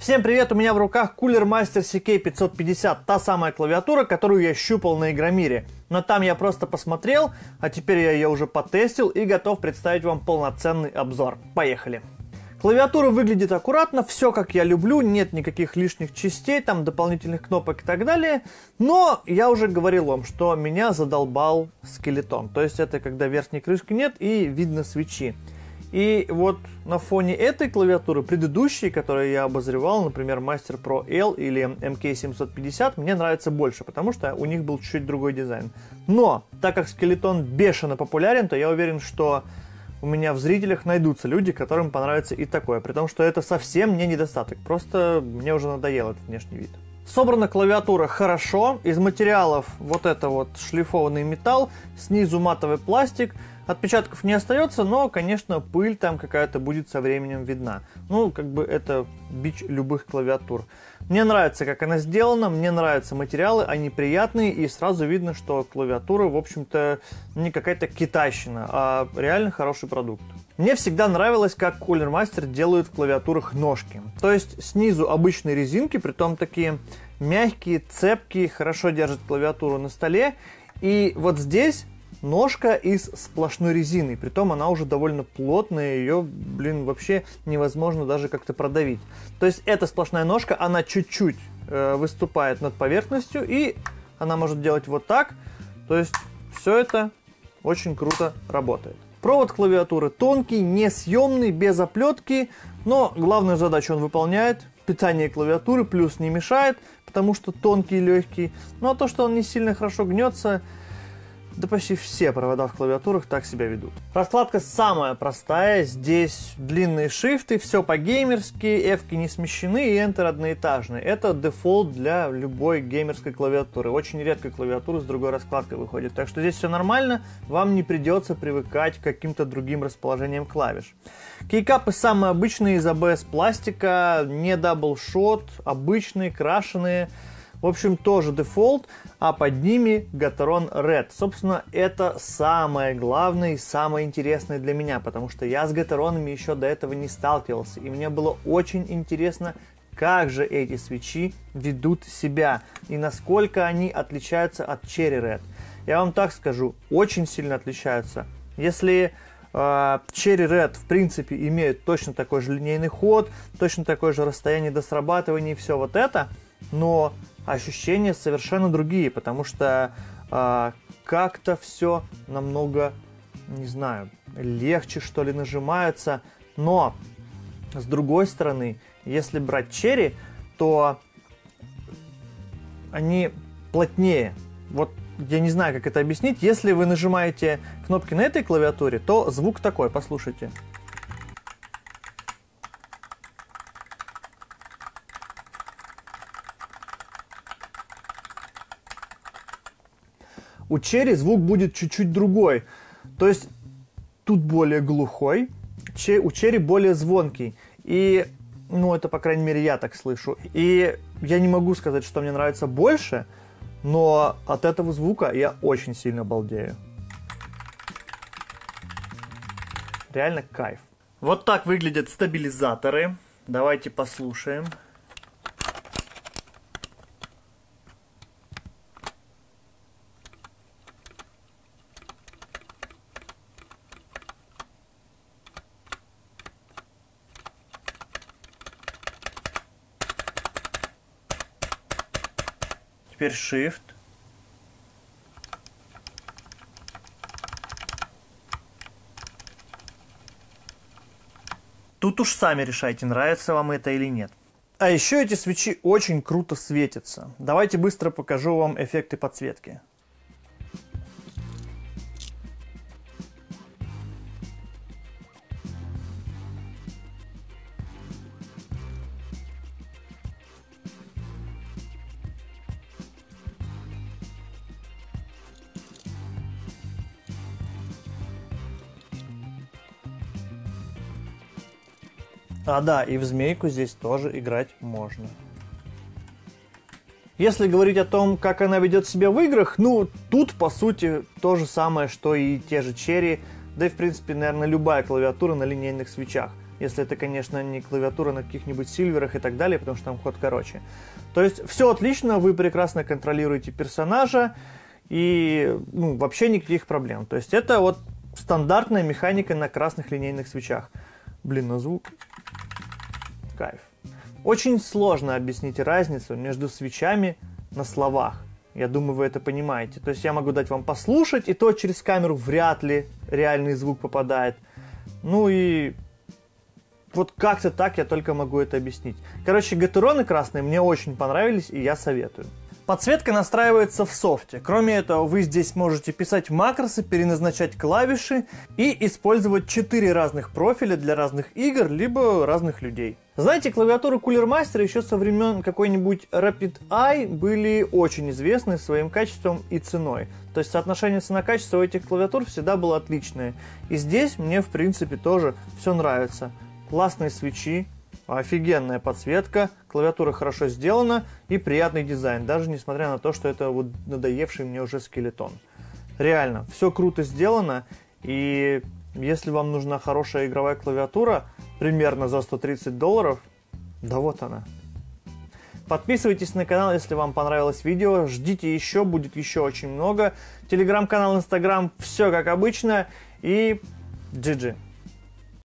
Всем привет, у меня в руках Cooler Master CK550, та самая клавиатура, которую я щупал на Игромире. Но там я просто посмотрел, а теперь я ее уже потестил и готов представить вам полноценный обзор. Поехали! Клавиатура выглядит аккуратно, все как я люблю, нет никаких лишних частей, там дополнительных кнопок и так далее. Но я уже говорил вам, что меня задолбал скелетон. То есть это когда верхней крышки нет и видно свечи. И вот на фоне этой клавиатуры, предыдущие, которые я обозревал, например, Master Pro L или MK750, мне нравится больше, потому что у них был чуть другой дизайн. Но, так как скелетон бешено популярен, то я уверен, что у меня в зрителях найдутся люди, которым понравится и такое, при том, что это совсем не недостаток, просто мне уже надоел этот внешний вид. Собрана клавиатура хорошо, из материалов вот это вот шлифованный металл, снизу матовый пластик. Отпечатков не остается, но, конечно, пыль там какая-то будет со временем видна. Ну, как бы это бич любых клавиатур. Мне нравится, как она сделана, мне нравятся материалы, они приятные, и сразу видно, что клавиатура, в общем-то, не какая-то китайщина, а реально хороший продукт. Мне всегда нравилось, как Cooler Master делают в клавиатурах ножки. То есть снизу обычные резинки, притом такие мягкие, цепкие, хорошо держат клавиатуру на столе. И вот здесь ножка из сплошной резины, притом она уже довольно плотная, ее, вообще невозможно даже как-то продавить. То есть эта сплошная ножка, она чуть-чуть выступает над поверхностью, и она может делать вот так. То есть все это очень круто работает. Провод клавиатуры тонкий, несъемный, без оплетки, но главную задачу он выполняет. Питание клавиатуры плюс не мешает, потому что тонкий и легкий. Ну а то, что он не сильно хорошо гнется, да почти все провода в клавиатурах так себя ведут. Раскладка самая простая. Здесь длинные шрифты, все по-геймерски, F-ки не смещены и Enter одноэтажный. Это дефолт для любой геймерской клавиатуры. Очень редко клавиатура с другой раскладкой выходит. Так что здесь все нормально, вам не придется привыкать к каким-то другим расположениям клавиш. Кейкапы самые обычные из ABS пластика, не даблшот, обычные, крашеные. В общем, тоже дефолт, а под ними Gateron Red. Собственно, это самое главное и самое интересное для меня, потому что я с Gateron'ами еще до этого не сталкивался, и мне было очень интересно, как же эти свечи ведут себя и насколько они отличаются от Cherry Red. Я вам так скажу, очень сильно отличаются. Если Cherry Red в принципе имеет точно такой же линейный ход, точно такое же расстояние до срабатывания и все вот это, но ощущения совершенно другие, потому что как-то все намного, не знаю, легче что ли нажимается. Но с другой стороны, если брать Cherry, то они плотнее. Вот я не знаю, как это объяснить. Если вы нажимаете кнопки на этой клавиатуре, то звук такой, послушайте. У Cherry звук будет чуть-чуть другой. То есть тут более глухой, у Cherry более звонкий. И, ну, это, по крайней мере, я так слышу. И я не могу сказать, что мне нравится больше, но от этого звука я очень сильно балдею. Реально кайф. Вот так выглядят стабилизаторы. Давайте послушаем. Теперь Shift. Тут уж сами решайте, нравится вам это или нет. А еще эти свечи очень круто светятся. Давайте быстро покажу вам эффекты подсветки. А да, и в змейку здесь тоже играть можно. Если говорить о том, как она ведет себя в играх, ну, тут, по сути, то же самое, что и те же Cherry, да и, в принципе, наверное, любая клавиатура на линейных свечах. если это, конечно, не клавиатура на каких-нибудь сильверах и так далее, потому что там ход короче. То есть все отлично, вы прекрасно контролируете персонажа, и вообще никаких проблем. То есть это вот стандартная механика на красных линейных свечах. Блин, на звук. Кайф. Очень сложно объяснить разницу между свечами на словах. Я думаю, вы это понимаете. То есть я могу дать вам послушать, и то через камеру вряд ли реальный звук попадает. Ну и вот как-то так я только могу это объяснить. Короче, гатуроны красные мне очень понравились, и я советую. Подсветка настраивается в софте. Кроме этого, вы здесь можете писать макросы, переназначать клавиши и использовать 4 разных профиля для разных игр, либо разных людей. Знаете, клавиатуры Cooler Master еще со времен какой-нибудь Rapid Eye были очень известны своим качеством и ценой. То есть соотношение цена-качество у этих клавиатур всегда было отличное. И здесь мне, в принципе, тоже все нравится. Классные свечи, офигенная подсветка, клавиатура хорошо сделана и приятный дизайн, даже несмотря на то, что это вот надоевший мне уже скелетон. Реально, все круто сделано, и если вам нужна хорошая игровая клавиатура, примерно за $130, да вот она. Подписывайтесь на канал, если вам понравилось видео, ждите еще, будет еще очень много. Телеграм-канал, Инстаграм, все как обычно, и GG.